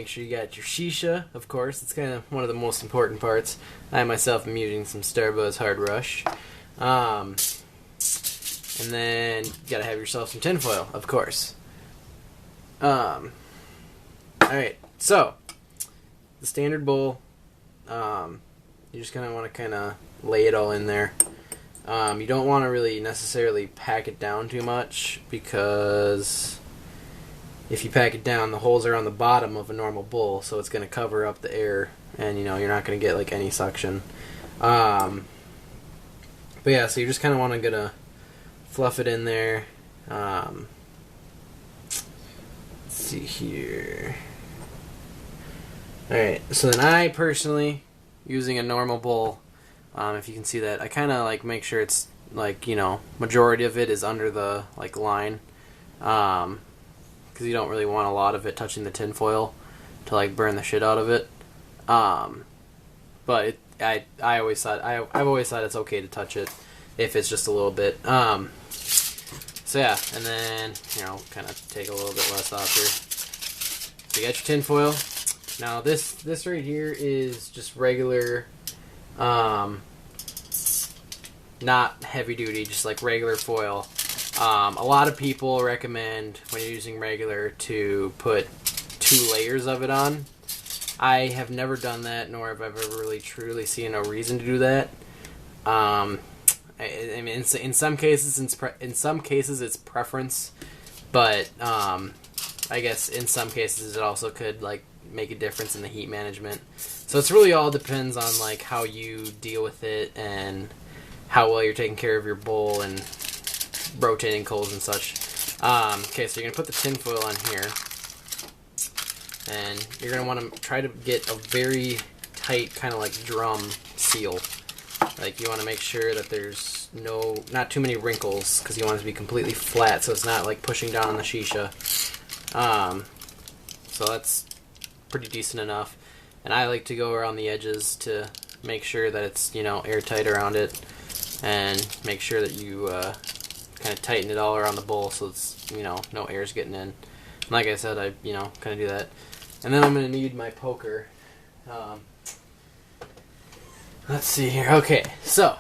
Make sure you got your shisha, of course. It's kind of one of the most important parts. I myself am using some Starbuzz Hard Rush. And then you gotta have yourself some tinfoil, of course. Alright, so the standard bowl, you just kind of want to lay it all in there. You don't want to really necessarily pack it down too much, because if you pack it down, the holes are on the bottom of a normal bowl, so it's going to cover up the air, and you're not going to get like any suction. But yeah, so you just kind of want to fluff it in there. Let's see here. Alright, so then I personally, using a normal bowl, if you can see that, I kind of like make sure it's like, majority of it is under the like line, because you don't really want a lot of it touching the tinfoil to like burn the shit out of it. But I've always thought it's okay to touch it if it's just a little bit. So yeah, and then kind of take a little bit less off here. So you got your tinfoil. Now this right here is just regular, not heavy duty, just like regular foil. A lot of people recommend when you're using regular to put 2 layers of it on. I have never done that, nor have I ever really truly seen a reason to do that. I mean, in some cases it's preference, but I guess in some cases it also could like make a difference in the heat management. So it's really all depends on like how you deal with it and how well you're taking care of your bowl and rotating coals and such. Okay, so you're gonna put the tinfoil on here, and you're gonna want to try to get a very tight kind of like drum seal. Like you want to make sure that there's not too many wrinkles, because you want it to be completely flat so it's not like pushing down on the shisha. So that's pretty decent enough, and I like to go around the edges to make sure that it's airtight around it, and make sure that you kind of tighten it all around the bowl so it's no air's getting in. And like I said, I kind of do that, and then I'm gonna need my poker. Let's see here. Okay, so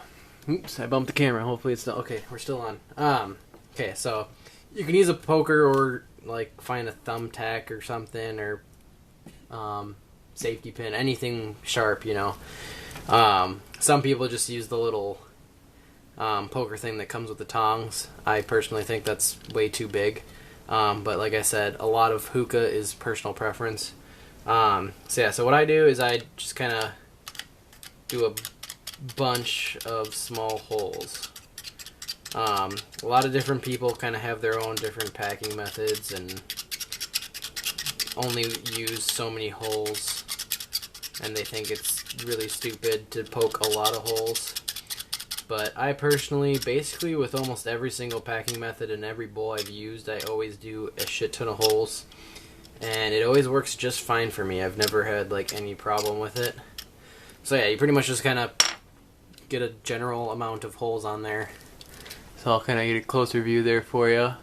oops, I bumped the camera. Hopefully it's still okay. We're still on. Okay, so you can use a poker or like find a thumbtack or something, or safety pin, anything sharp, Some people just use the little poker thing that comes with the tongs. I personally think that's way too big, but like I said, a lot of hookah is personal preference. So yeah, so what I do is I just kind of do a bunch of small holes. A lot of different people kind of have their own different packing methods and only use so many holes, and they think it's really stupid to poke a lot of holes. But I personally, basically with almost every single packing method and every bowl I've used, I always do a shit ton of holes, and it always works just fine for me. I've never had like any problem with it. So yeah, you pretty much just kind of get a general amount of holes on there. So I'll kind of get a closer view there for you.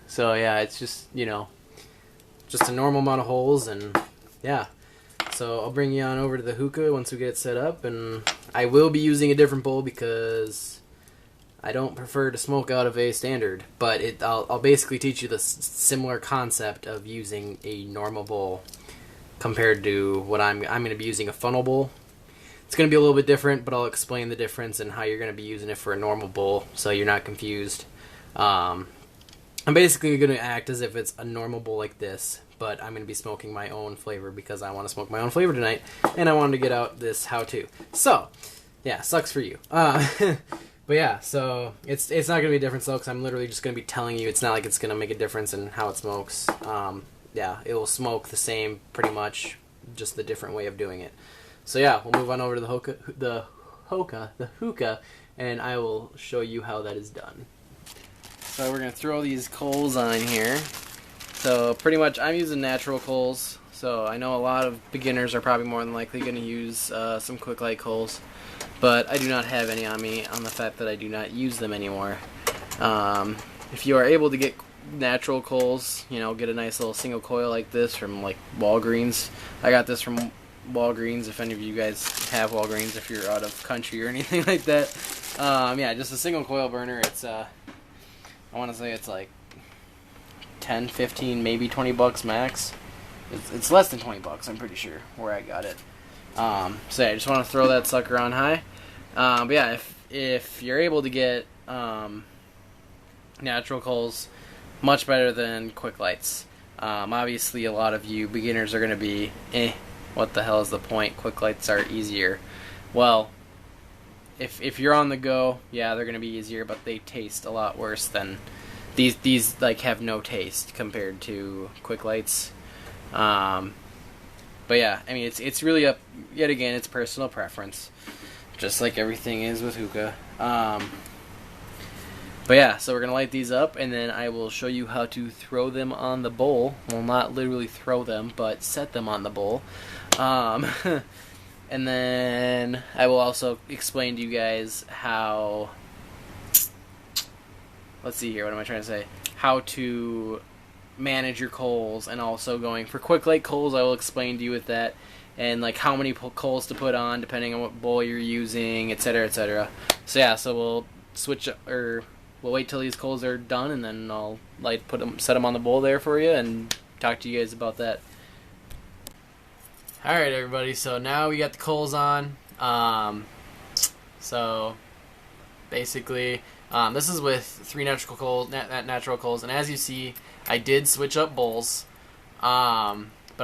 So yeah, it's just just a normal amount of holes, and yeah. So I'll bring you on over to the hookah once we get it set up, and I will be using a different bowl because I don't prefer to smoke out of a standard, but I'll basically teach you the similar concept of using a normal bowl compared to what I'm going to be using a funnel bowl. It's going to be a little bit different, but I'll explain the difference and how you're going to be using it for a normal bowl so you're not confused. I'm basically going to act as if it's a normal bowl like this, but I'm going to be smoking my own flavor because I want to smoke my own flavor tonight, and I wanted to get out this how-to. So, yeah, sucks for you. But yeah, so it's not going to be different, though, because I'm literally just going to be telling you. It's not like it's going to make a difference in how it smokes. Yeah, it will smoke the same pretty much, just the different way of doing it. So yeah, we'll move on over to the hookah, and I will show you how that is done. So we're going to throw these coals on here. So pretty much I'm using natural coals. So I know a lot of beginners are probably more than likely going to use some quick light coals. But I do not have any on me, on the fact that I do not use them anymore. If you are able to get natural coals, you know, get a nice little single coil like this from like Walgreens. I got this from Walgreens. If any of you guys have Walgreens, if you're out of country or anything like that, yeah, just a single coil burner. It's I want to say it's like 10, 15, maybe $20 max. It's less than $20, I'm pretty sure, where I got it. So yeah, I just want to throw that sucker on high. But yeah, if you're able to get natural coals, much better than quick lights. Obviously, a lot of you beginners are going to be, what the hell is the point? Quick lights are easier. Well, if you're on the go, yeah, they're going to be easier, but they taste a lot worse than these like have no taste compared to quick lights. But yeah, I mean it's really up, yet again, it's personal preference, just like everything is with hookah. But yeah, so we're gonna light these up, and then I will show you how to throw them on the bowl. Well, not literally throw them, but set them on the bowl. And then I will also explain to you guys how, let's see here, what am I trying to say? How to manage your coals, and also going for quick light coals, I will explain to you with that, and like how many coals to put on depending on what bowl you're using, etc., etc. So yeah, so we'll switch, or we'll wait till these coals are done, and then I'll set them on the bowl there for you, and talk to you guys about that. All right, everybody. So now we got the coals on. So basically, this is with 3 natural coals, and as you see, I did switch up bowls. But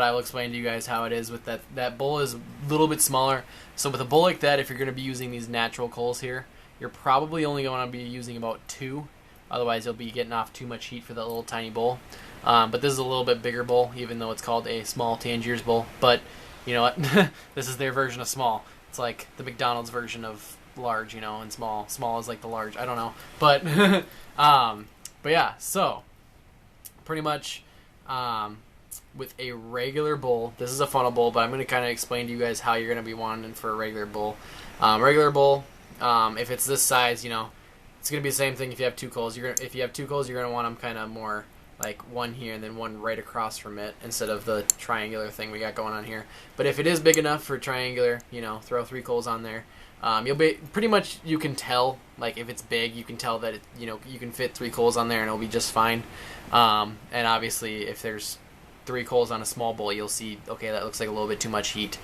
I will explain to you guys how it is with that. That bowl is a little bit smaller. So with a bowl like that, if you're going to be using these natural coals here, you're probably only going to be using about 2. Otherwise, you'll be getting off too much heat for that little tiny bowl. But this is a little bit bigger bowl, even though it's called a small Tangiers bowl. But you know what? This is their version of small. It's like the McDonald's version of large, you know, and small. Small is like the large. I don't know. But, but yeah, so pretty much with a regular bowl, this is a funnel bowl, but I'm going to kind of explain to you guys how you're going to be wanting for a regular bowl. Regular bowl, if it's this size, you know, it's going to be the same thing if you have 2 coals. If you have 2 coals, you're going to want them kind of more like one here and then one right across from it, instead of the triangular thing we got going on here. But if it is big enough for triangular, you know, throw 3 coals on there. You'll be pretty much, you can tell, like if it's big, you can tell that you know, you can fit 3 coals on there and it'll be just fine. And obviously, if there's 3 coals on a small bowl, you'll see, okay, that looks like a little bit too much heat.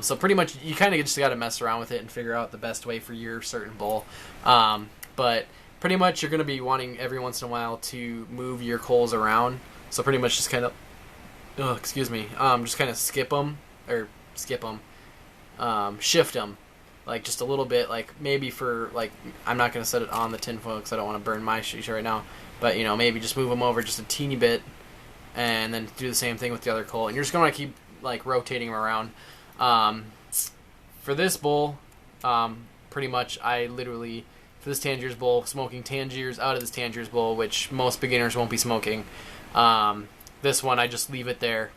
So pretty much, you kind of just got to mess around with it and figure out the best way for your certain bowl. But pretty much, you're going to be wanting every once in a while to move your coals around. So pretty much just kind of, just kind of shift them, like just a little bit, like maybe for, like, I'm not going to set it on the tinfoil because I don't want to burn my sheet right now, but you know, maybe just move them over just a teeny bit, and then do the same thing with the other coal, and you're just going to keep like rotating them around. For this bowl, pretty much I literally, for this Tangiers bowl, smoking Tangiers out of this Tangiers bowl, which most beginners won't be smoking. This one, I just leave it there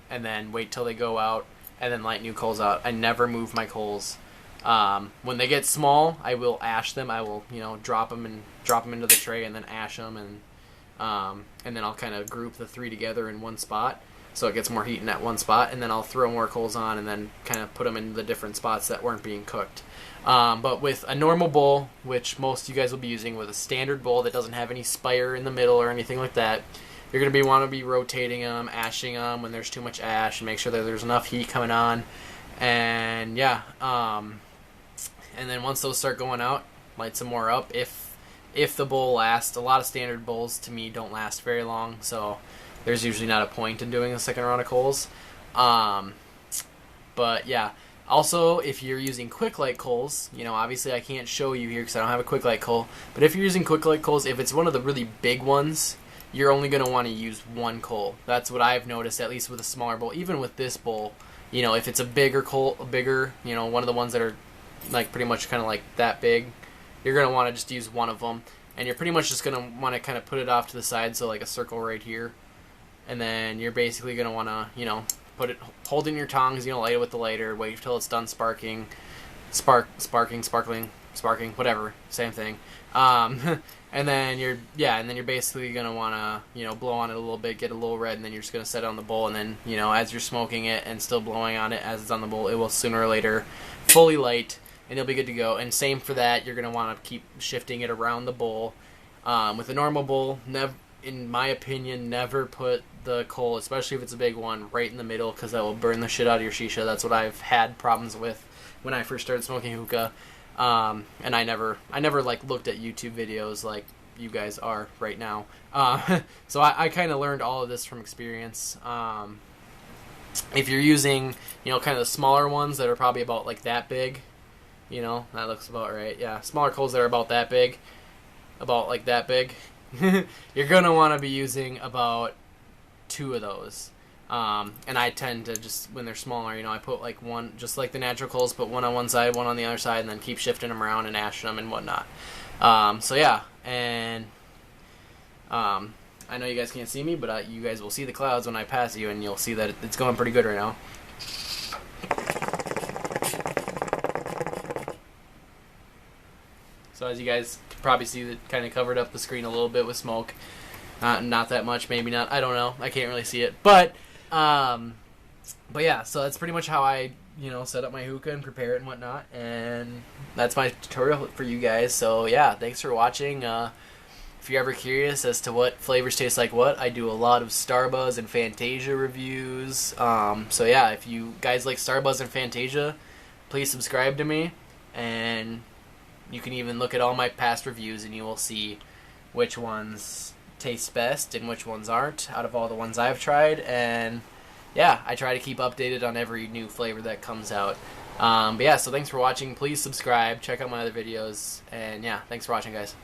and then wait till they go out and then light new coals out. I never move my coals. When they get small, I will ash them. I will, you know, drop them into the tray and then ash them, and then I'll kind of group the 3 together in one spot, so it gets more heat in that one spot, and then I'll throw more coals on and then kind of put them in the different spots that weren't being cooked. But with a normal bowl, which most of you guys will be using, with a standard bowl that doesn't have any spire in the middle or anything like that, you're going to want to be rotating them, ashing them when there's too much ash, and make sure that there's enough heat coming on. And yeah, and then once those start going out, light some more up. If the bowl lasts, a lot of standard bowls to me don't last very long, so there's usually not a point in doing a second round of coals. But yeah, also if you're using quick light coals, you know, obviously I can't show you here because I don't have a quick light coal, but if you're using quick light coals, if it's one of the really big ones, you're only going to want to use 1 coal. That's what I've noticed, at least with a smaller bowl. Even with this bowl, you know, if it's a bigger coal, you know, one of the ones that are like pretty much kind of like that big, you're going to want to just use 1 of them, and you're pretty much just going to want to kind of put it off to the side, so like a circle right here, and then you're basically going to want to, you know, hold in your tongs, you know, light it with the lighter, wait till it's done sparkling, sparking, whatever, same thing. And then you're basically gonna wanna blow on it a little bit, get a little red, and then you're just gonna set it on the bowl, and then as you're smoking it and still blowing on it as it's on the bowl, it will sooner or later fully light, and you'll be good to go. And same for that, you're gonna want to keep shifting it around the bowl. With a normal bowl, in my opinion, never put the coal, especially if it's a big one, right in the middle, because that will burn the shit out of your shisha. That's what I've had problems with when I first started smoking hookah. And I never like looked at YouTube videos like you guys are right now. So I kind of learned all of this from experience. If you're using, kind of the smaller ones that are probably about like that big, that looks about right. Yeah, smaller coals that are about that big, about like that big. You're gonna want to be using about 2 of those. And I tend to just, when they're smaller, I put like one, just like the natural coals, put one on one side, one on the other side, and then keep shifting them around and ashing them and whatnot. So yeah, and I know you guys can't see me, but you guys will see the clouds when I pass you, and you'll see that it's going pretty good right now. So as you guys can probably see, that kind of covered up the screen a little bit with smoke. Not that much, maybe not. I don't know. I can't really see it, but yeah. So that's pretty much how I set up my hookah and prepare it and whatnot, and that's my tutorial for you guys. So yeah, thanks for watching. If you're ever curious as to what flavors taste like what, I do a lot of Starbuzz and Fantasia reviews. So yeah, if you guys like Starbuzz and Fantasia, please subscribe to me, and you can even look at all my past reviews and you will see which ones taste best and which ones aren't out of all the ones I've tried. And yeah, I try to keep updated on every new flavor that comes out. But yeah, so thanks for watching. Please subscribe, check out my other videos, and yeah, thanks for watching, guys.